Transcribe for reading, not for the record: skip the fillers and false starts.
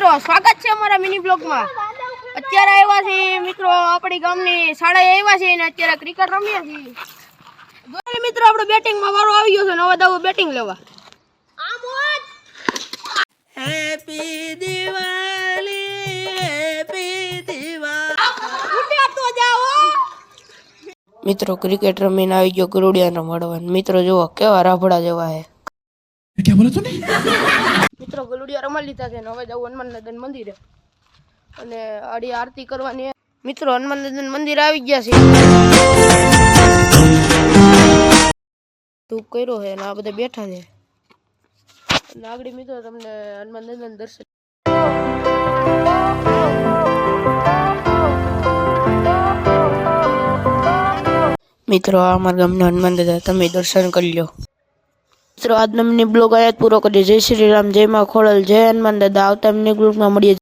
મિત્રો સ્વાગત છે અમારા મિની બ્લોગમાં। અત્યારે આવ્યા છે મિત્રો આપણી ગામની શાળાએ આવ્યા છે અને અત્યારે ક્રિકેટ રમીએ છીએ। જોઈ મિત્રો આપણો બેટિંગમાં વારો આવી ગયો છે નવા દાવો બેટિંગ લેવા। હેપી દિવાળી ઉઠ્યા તો જાઓ મિત્રો ક્રિકેટ રમીને આવી ગયો ગરુડિયાને મળવા। મિત્રો જુઓ કેવા રાફડા જેવા છે। क्या बोला तूने? મિત્રો ગલુડિયા રમાડી લીધા છે હવે જવું હનુમાન દાદા મંદિરે અને આડી આરતી કરવાની। મિત્રો હનુમાન દાદા મંદિર આવી ગયા છે ધૂપ કર્યો છે અને આ બધા બેઠા છે અને આગળ મિત્રો તમને હનુમાન દાદાના દર્શન મિત્રો આ અમારા ગામના હનુમાન દાદા તમે દર્શન કરી લો। મિત્રો આજનો મિની બ્લોગ આયા પૂરો કરીએ। જય શ્રી રામ, જય માં ખોડલ, જય હનુમાન દાદા। આવતા મિની બ્લોગમાં મળીએ।